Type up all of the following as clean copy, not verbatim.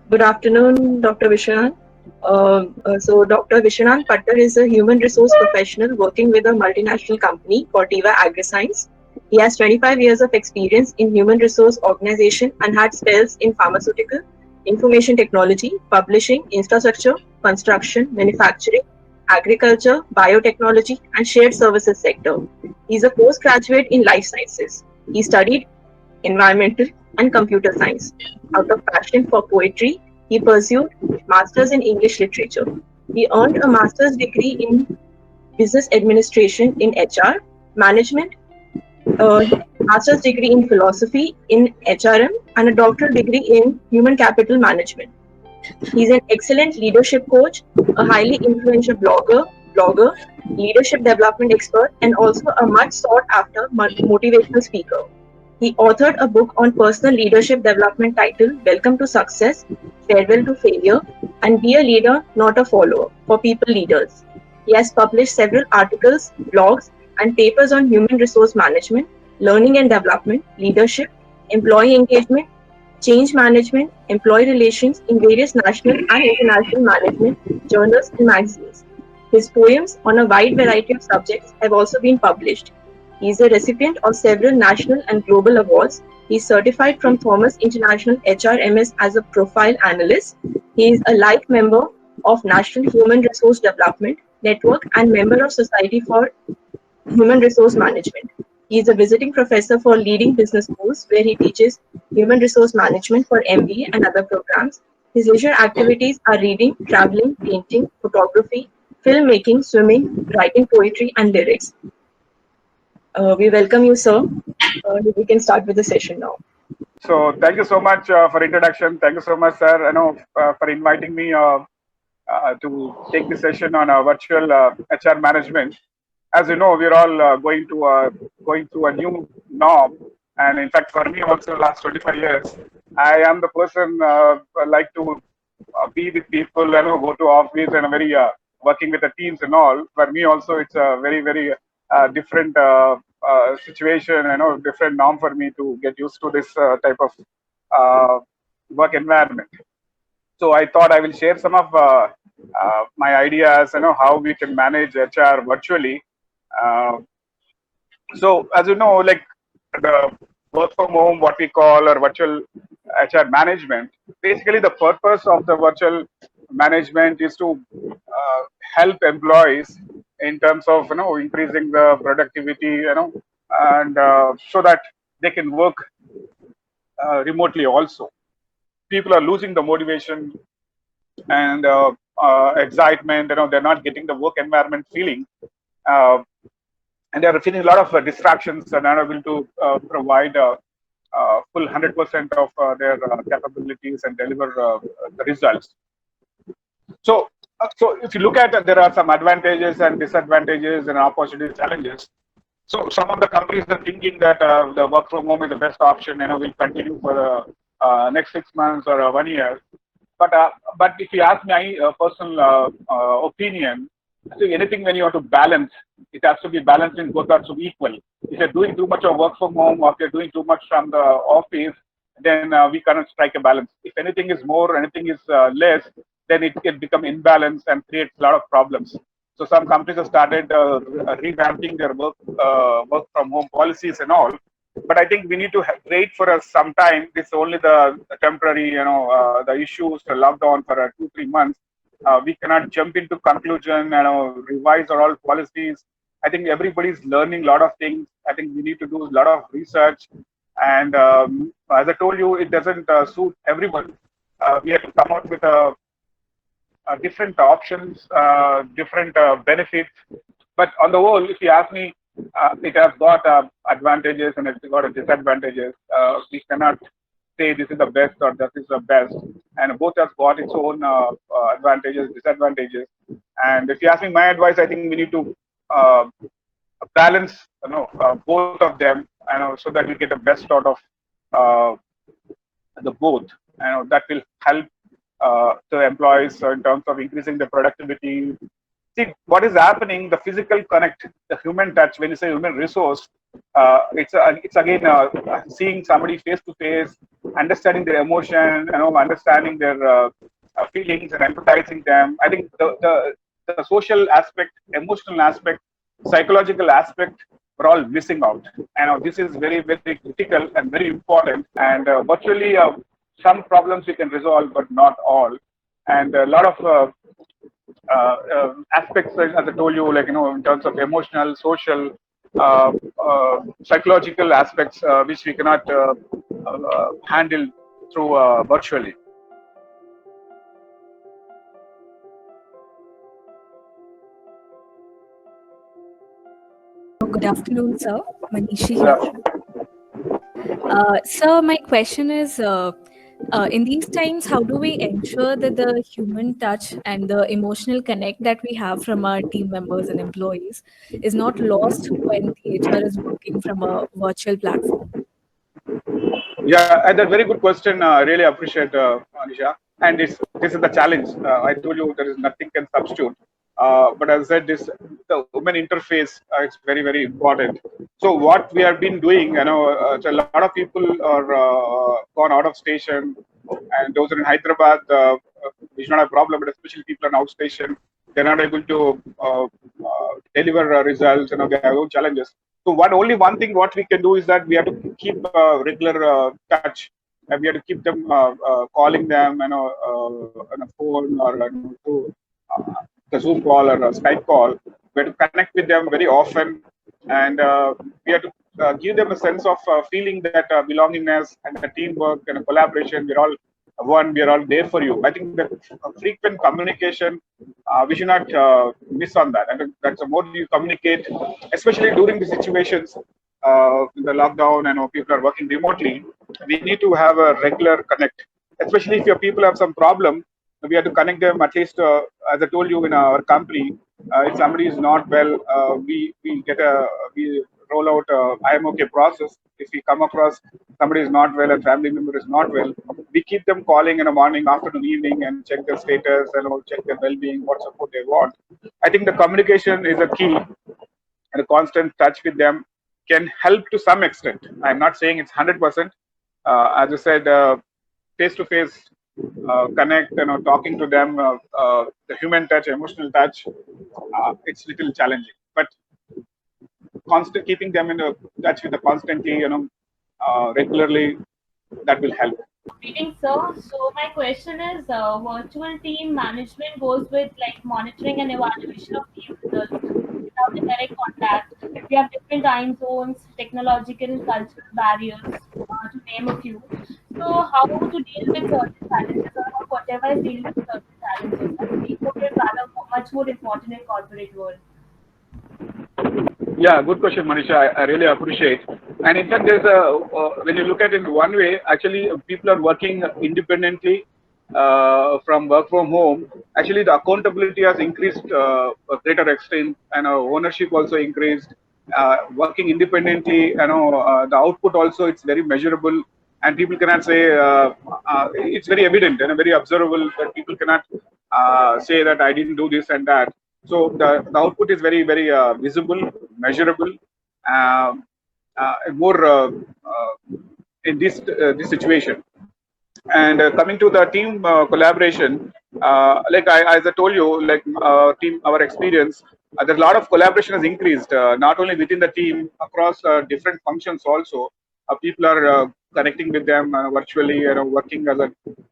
Good afternoon, Dr. Vishwan. So Dr. Vishwan Pattar is a human resource professional working with a multinational company called Tiva AgriScience. He has 25 years of experience in human resource organization and had spells in pharmaceutical, information technology, publishing, infrastructure, construction, manufacturing, agriculture, biotechnology, and shared services sector. He is a postgraduate in life sciences. He studied environmental, and computer science. Out of passion for poetry, he pursued masters in English literature. He earned a master's degree in business administration in HR management, master's degree in philosophy in HRM, and a doctoral degree in human capital management. He's an excellent leadership coach, a highly influential blogger, leadership development expert, and also a much sought after motivational speaker. He authored a book on personal leadership development titled Welcome to Success, Farewell to Failure, and Be a Leader, Not a Follower for People Leaders. He has published several articles, blogs, and papers on human resource management, learning and development, leadership, employee engagement, change management, employee relations in various national and international management journals and magazines. His poems on a wide variety of subjects have also been published. He is a recipient of several national and global awards. He is certified from Thomas International HRMS as a profile analyst. He is a life member of National Human Resource Development Network and member of Society for Human Resource Management. He is a visiting professor for leading business schools where he teaches human resource management for MBA and other programs. His leisure activities are reading, traveling, painting, photography, filmmaking, swimming, writing poetry, and lyrics. We welcome you, sir. We can start with the session now. So thank you so much for introduction. Thank you so much, sir. For inviting me to take the session on virtual HR management. As you know, we're all going through a new norm, and in fact, for me also, last 25 years, I am the person like to be with people, go to office and very working with the teams and all. For me also, it's a very different situation, different norm for me to get used to this type of work environment. So I thought I will share some of my ideas, how we can manage HR virtually. So as you know, like the work from home, what we call or virtual HR management, basically the purpose of the virtual management is to help employees in terms of increasing the productivity, and so that they can work remotely also. People are losing the motivation and excitement. They're not getting the work environment feeling, and they're feeling a lot of distractions and are able to provide full 100% of their capabilities and deliver the results. So if you look at it, there are some advantages and disadvantages and opportunities, challenges. So some of the companies are thinking that the work from home is the best option, will continue for the next 6 months or 1 year. But if you ask my personal opinion, so anything when you have to balance, it has to be balanced in both sides to be equal. If you're doing too much of work from home or if you're doing too much from the office, then we cannot strike a balance. If anything is more, anything is less, then it can become imbalanced and create a lot of problems. So some companies have started revamping their work from home policies and all. But I think we need to wait for some time. It's only the temporary, the issues, the lockdown for 2-3 months. We cannot jump into conclusion and revise our all policies. I think everybody's learning a lot of things. I think we need to do a lot of research. And as I told you, it doesn't suit everyone. We have to come out with different options, different benefits. But on the whole, if you ask me, it has got advantages and it's got disadvantages. We cannot say this is the best or that is the best, and both has got its own advantages, disadvantages. And if you ask me my advice, I think we need to balance, both of them, so that we get the best out of the both. That will help the employees in terms of increasing the productivity. See, what is happening, the physical connect, the human touch, when you say human resource, It's again seeing somebody face to face, understanding their emotion, understanding their feelings and empathizing them. I think the social aspect, emotional aspect, psychological aspect, we're all missing out. And this is very, very critical and very important. And virtually, some problems we can resolve, but not all. And a lot of aspects, as I told you, like in terms of emotional, social, psychological aspects, which we cannot handle through virtually. Good afternoon, sir. Manishi here. Sir, my question is, in these times, how do we ensure that the human touch and the emotional connect that we have from our team members and employees is not lost when the HR is working from a virtual platform? Yeah, and that's a very good question. I really appreciate, Anisha. And this is the challenge. I told you there is nothing can substitute. But as I said, the human interface is very, very important. So what we have been doing, so a lot of people are gone out of station, and those are in Hyderabad. We should not have a problem, but especially people on outstation, they're not able to deliver results. They have own challenges. So only one thing what we can do is that we have to keep regular touch, and we have to keep them calling them, on a phone or through the Zoom call or a Skype call. We have to connect with them very often, and we have to give them a sense of feeling that belongingness and the teamwork and collaboration. We're all one. We are all there for you. I think that frequent communication, we should not miss on that. And that's the more you communicate, especially during the situations, in the lockdown, people are working remotely. We need to have a regular connect, especially if your people have some problem. We have to connect them at least, as I told you, in our company. If somebody is not well, we roll out a IMOK process. If we come across somebody is not well, a family member is not well, we keep them calling in the morning, afternoon, evening, and check their status and check their well-being, what support they want. I think the communication is a key, and a constant touch with them can help to some extent. I'm not saying it's 100%. As I said, face-to-face connect, talking to them, the human touch, emotional touch, it's little challenging. But constant keeping them in touch with the constantly, regularly, that will help. Greetings, sir. So my question is, virtual team management goes with like monitoring and evaluation of team results without the direct contact. We have different time zones, technological, cultural barriers, to name a few. So how to deal with certain challenges or whatever is dealing with certain challenges? I think it is rather much more important in corporate world. Yeah, good question, Manisha. I really appreciate. And in fact, there's when you look at it in one way, actually, people are working independently from work from home. Actually, the accountability has increased a greater extent, and ownership also increased. Working independently, the output also it's very measurable, and people cannot say it's very evident and very observable that people cannot say that I didn't do this and that. So the output is very, very visible, measurable, more in this situation. And coming to the team collaboration, as I told you, our experience, there's a lot of collaboration has increased, not only within the team, across different functions also. People are connecting with them virtually, working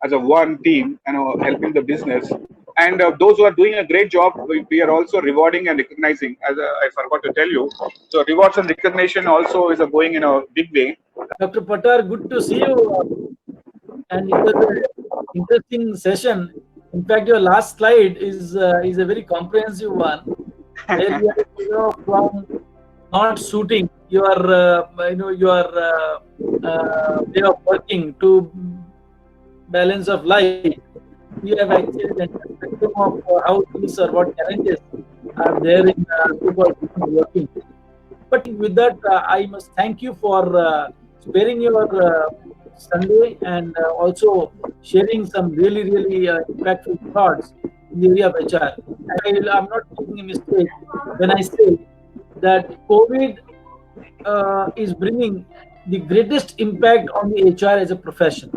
as a one team, helping the business. And those who are doing a great job, we are also rewarding and recognizing, as I forgot to tell you. So rewards and recognition also is going in a big way. Dr. Pattar, good to see you. And it was an interesting session. In fact, your last slide is a very comprehensive one. Where you are, from not suiting your way of working to balance of life. You have actually the spectrum of how things or what challenges are there in people working. But with that, I must thank you for sparing your Sunday and also sharing some really, really impactful thoughts in the area of HR. I'm not making a mistake when I say that COVID is bringing the greatest impact on the HR as a profession.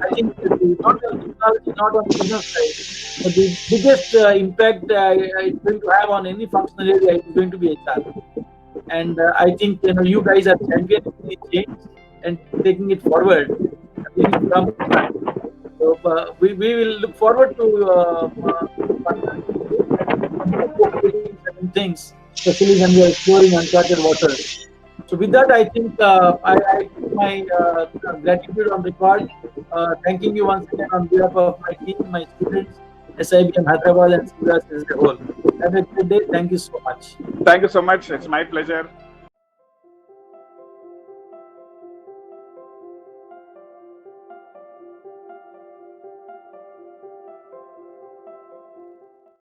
I think not on technology, not on the business side, but the biggest impact it's going to have on any functional area is going to be HR. And I think you guys are championing the change and taking it forward, bringing it from the front. So we will look forward to certain things, especially when we are exploring uncharted waters. So with that, I think I put my gratitude on record, thanking you once again on behalf of my team, my students, SIBM Hyderabad and CBS as a whole. Have a good day. Thank you so much. Thank you so much. It's my pleasure.